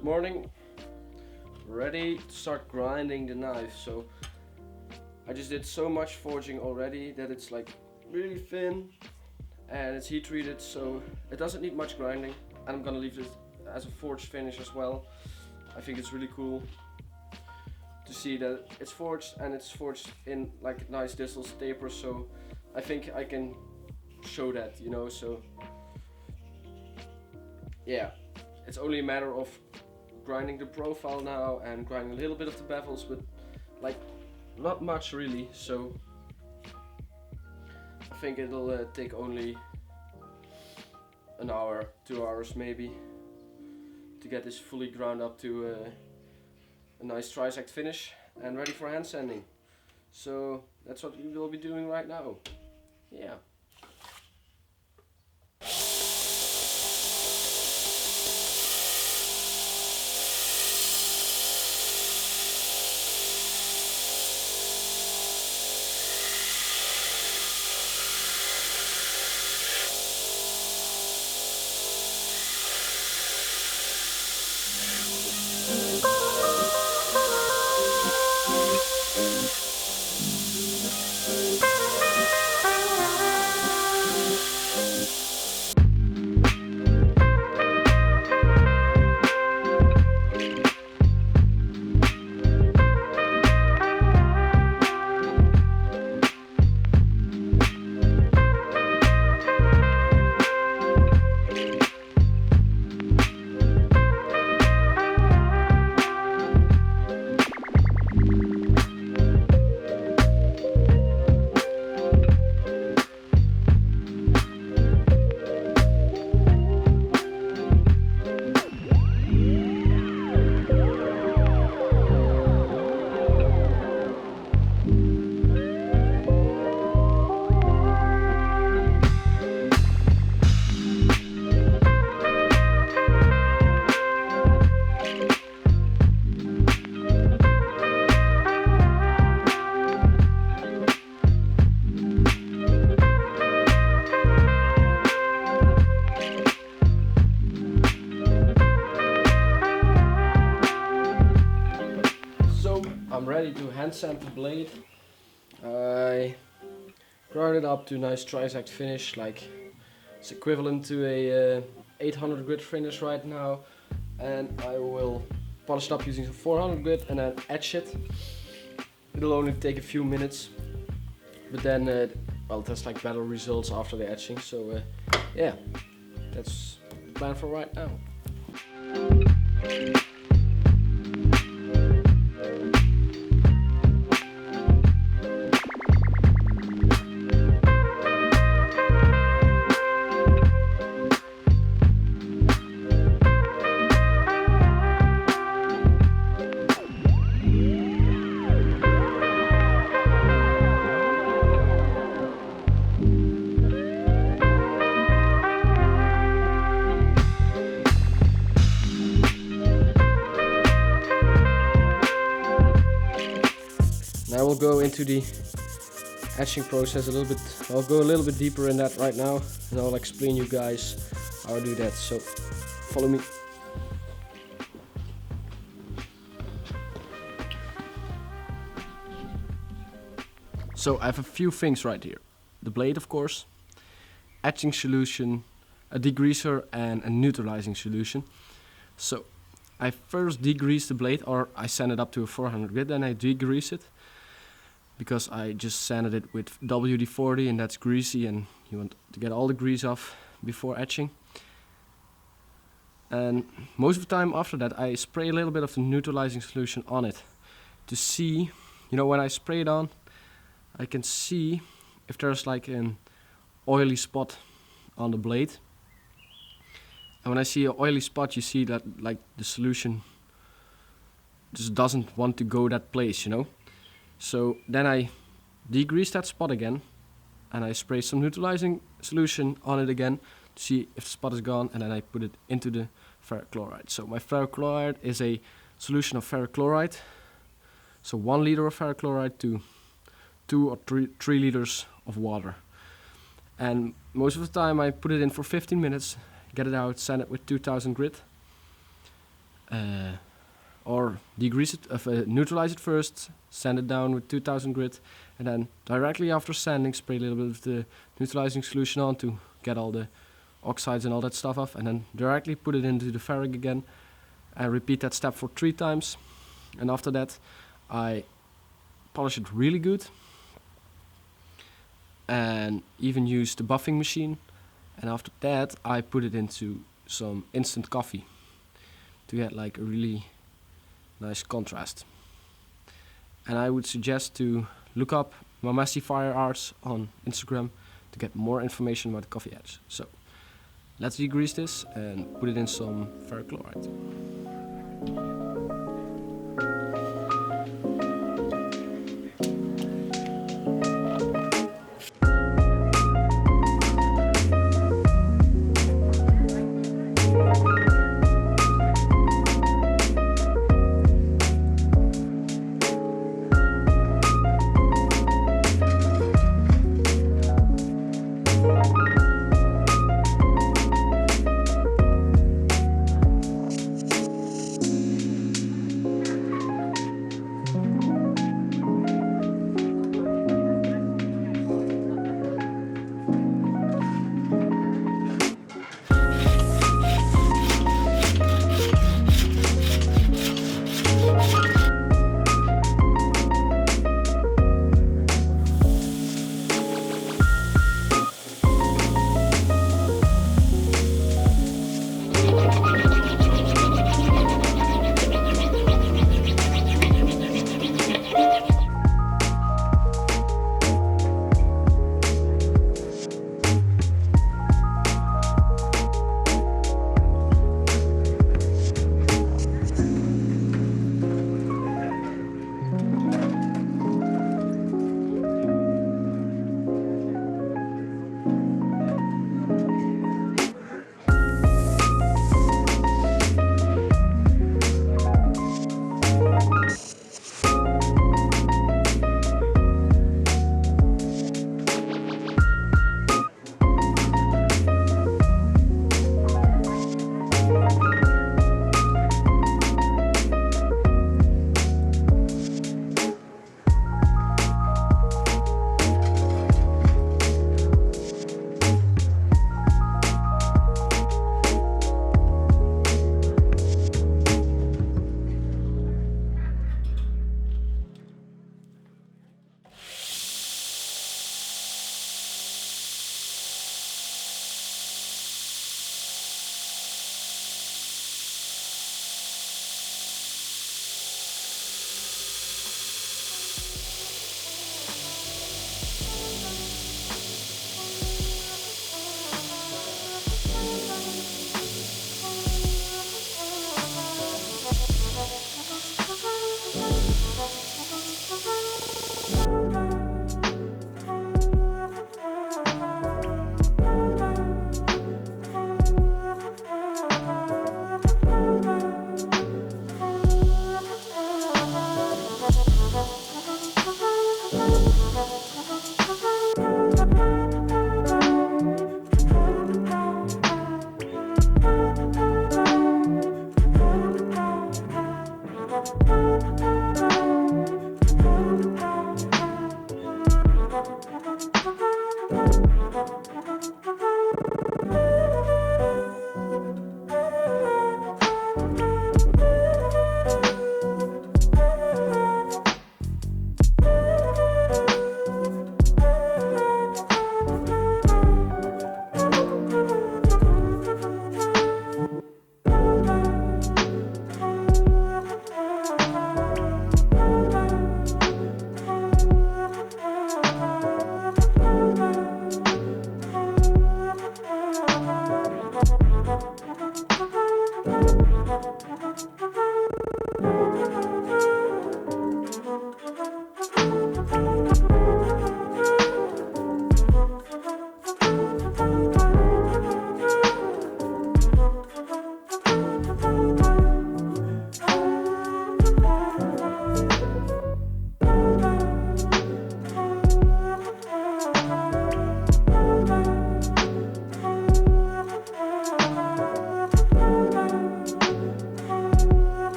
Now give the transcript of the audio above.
Good morning. Ready to start grinding the knife. So I just did so much forging already that it's like really thin and it's heat treated, so it doesn't need much grinding. And I'm gonna leave it as a forged finish as well. I think it's really cool to see that it's forged, and it's forged in like nice distance taper, so I think I can show that, you know. So yeah, it's only a matter of grinding the profile now and grinding a little bit of the bevels, but like not much really. So I think it'll take only an hour, 2 hours maybe, to get this fully ground up to a nice trisect finish and ready for hand sanding. So that's what we will be doing right now. Yeah. I'm ready to hand sand the blade. I ground it up to a nice trisect finish, like it's equivalent to a 800 grit finish right now, and I will polish it up using some 400 grit and then etch it. It'll only take a few minutes, but then well, there's like better results after the etching. So yeah, that's the plan for right now. Now we'll go into the etching process a little bit. I'll go a little bit deeper in that right now, and I'll explain you guys how I do that. So follow me. So I have a few things right here. The blade, of course, etching solution, a degreaser, and a neutralizing solution. So I first degrease the blade, or I sand it up to a 400 grit, then I degrease it, because I just sanded it with WD-40 and that's greasy and you want to get all the grease off before etching. And most of the time after that I spray a little bit of the neutralizing solution on it to see, you know, when I spray it on, I can see if there's like an oily spot on the blade. And when I see an oily spot, you see that like the solution just doesn't want to go that place, you know. So then I degrease that spot again and I spray some neutralizing solution on it again to see if the spot is gone, and then I put it into the ferric chloride. So my ferric chloride is a solution of ferric chloride. So 1 liter of ferric chloride to 2 or 3 liters of water. And most of the time I put it in for 15 minutes, get it out, sand it with 2000 grit. or degrease it, neutralize it first, sand it down with 2000 grit, and then directly after sanding, spray a little bit of the neutralizing solution on to get all the oxides and all that stuff off, and then directly put it into the ferric again, and repeat that step for 3 times. And after that, I polish it really good, and even use the buffing machine. And after that, I put it into some instant coffee to get like a really nice contrast. And I would suggest to look up Mamassy Fire Arts on Instagram to get more information about the coffee edge. So let's degrease this and put it in some ferric chloride.